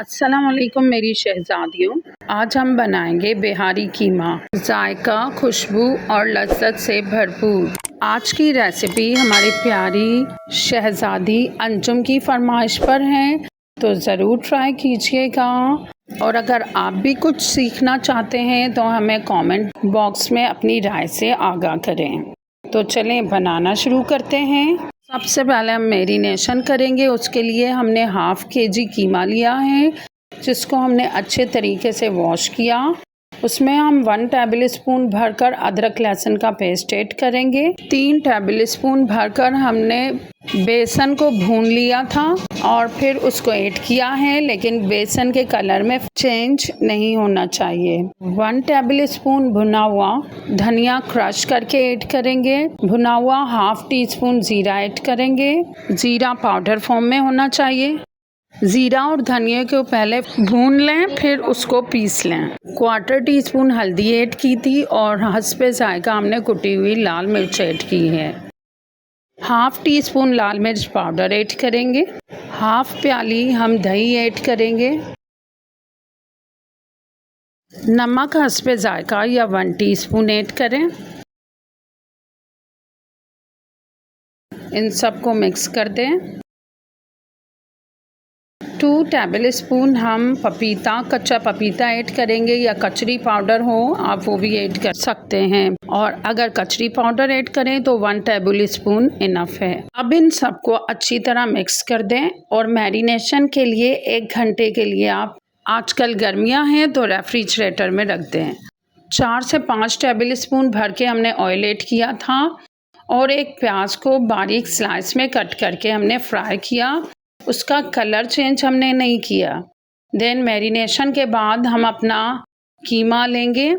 अस्सलाम वालेकुम मेरी शहज़ादियों। आज हम बनाएंगे बिहारी कीमा, जायका, खुशबू और लज्जत से भरपूर। आज की रेसिपी हमारी प्यारी शहज़ादी अंजुम की फरमाइश पर है, तो ज़रूर ट्राई कीजिएगा। और अगर आप भी कुछ सीखना चाहते हैं तो हमें कमेंट बॉक्स में अपनी राय से आगाह करें। तो चलें बनाना शुरू करते हैं। सबसे पहले हम मैरिनेशन करेंगे। उसके लिए हमने हाफ़ केजी कीमा लिया है, जिसको हमने अच्छे तरीके से वॉश किया। उसमें हम 1 टेबल स्पून भरकर अदरक लहसुन का पेस्ट ऐड करेंगे। 3 टेबल स्पून भरकर हमने बेसन को भून लिया था और फिर उसको ऐड किया है, लेकिन बेसन के कलर में चेंज नहीं होना चाहिए। 1 टेबल स्पून भुना हुआ धनिया क्रश करके ऐड करेंगे। भुना हुआ हाफ़ टी स्पून ज़ीरा ऐड करेंगे। ज़ीरा पाउडर फॉर्म में होना चाहिए। ज़ीरा और धनिया को पहले भून लें, फिर उसको पीस लें। 1/4 टीस्पून हल्दी ऐड की थी और हस्बे जायका हमने कुटी हुई लाल मिर्च ऐड की है। हाफ़ टी स्पून लाल मिर्च पाउडर ऐड करेंगे। हाफ़ प्याली हम दही ऐड करेंगे। नमक हस्बे जायका या 1 टीस्पून ऐड करें। इन सबको मिक्स कर दें। 2 टेबल स्पून हम कच्चा पपीता ऐड करेंगे, या कचरी पाउडर हो आप वो भी ऐड कर सकते हैं। और अगर कचरी पाउडर ऐड करें तो 1 टेबल स्पून इनफ है। अब इन सबको अच्छी तरह मिक्स कर दें और मैरिनेशन के लिए 1 घंटे के लिए आप, आजकल गर्मियां हैं तो रेफ्रिजरेटर में रख दें। 4 से 5 टेबल स्पून भर के हमने ऑयल ऐड किया था और एक प्याज को बारीक स्लाइस में कट करके हमने फ्राई किया। उसका कलर चेंज हमने नहीं किया। देन मैरिनेशन के बाद हम अपना कीमा लेंगे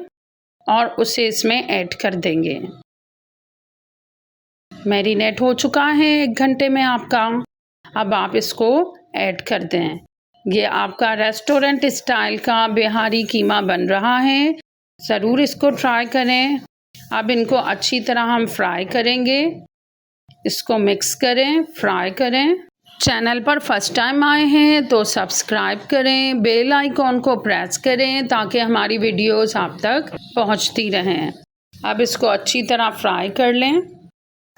और उसे इसमें ऐड कर देंगे। मैरिनेट हो चुका है 1 घंटे में आपका। अब आप इसको ऐड कर दें। ये आपका रेस्टोरेंट स्टाइल का बिहारी कीमा बन रहा है, ज़रूर इसको ट्राई करें। अब इनको अच्छी तरह हम फ्राई करेंगे। इसको मिक्स करें, फ्राई करें। चैनल पर फर्स्ट टाइम आए हैं तो सब्सक्राइब करें, बेल आइकॉन को प्रेस करें ताकि हमारी वीडियोस आप तक पहुंचती रहें। अब इसको अच्छी तरह फ्राई कर लें।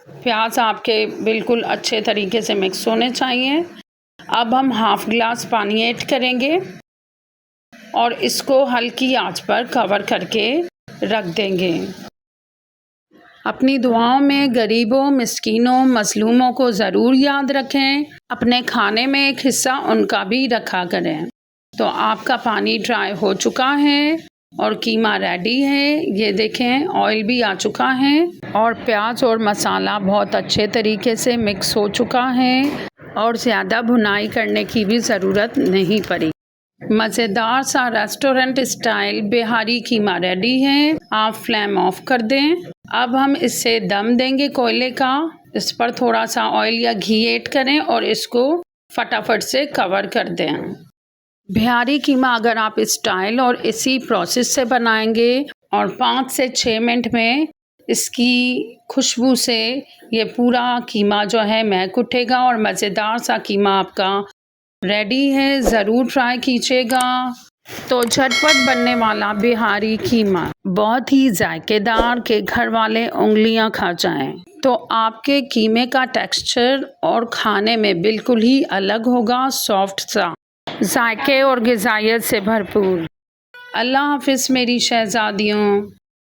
प्याज आपके बिल्कुल अच्छे तरीके से मिक्स होने चाहिए। अब हम हाफ़ गिलास पानी ऐड करेंगे और इसको हल्की आंच पर कवर करके रख देंगे। अपनी दुआओं में गरीबों, मिस्कीनों, मज़लूमों को ज़रूर याद रखें। अपने खाने में एक हिस्सा उनका भी रखा करें। तो आपका पानी ड्राई हो चुका है और कीमा रेडी है। ये देखें, ऑयल भी आ चुका है और प्याज और मसाला बहुत अच्छे तरीके से मिक्स हो चुका है और ज़्यादा भुनाई करने की भी ज़रूरत नहीं पड़ी। मज़ेदार सा रेस्टोरेंट स्टाइल बिहारी कीमा रेडी है। आप फ्लेम ऑफ कर दें। अब हम इससे दम देंगे कोयले का। इस पर थोड़ा सा ऑयल या घी ऐड करें और इसको फटाफट से कवर कर दें। बिहारी कीमा अगर आप स्टाइल और इसी प्रोसेस से बनाएंगे और 5 से 6 मिनट में इसकी खुशबू से ये पूरा कीमा जो है महक उठेगा और मज़ेदार सा कीमा आपका रेडी है। ज़रूर ट्राई कीजिएगा। तो झटपट बनने वाला बिहारी कीमा बहुत ही जायकेदार के घर वाले उंगलियां खा जाएं। तो आपके कीमे का टेक्सचर और खाने में बिल्कुल ही अलग होगा, सॉफ्ट सा, जायके और ग़िज़ाइयत से भरपूर। अल्लाह हाफ़िज़ मेरी शहज़ादियों।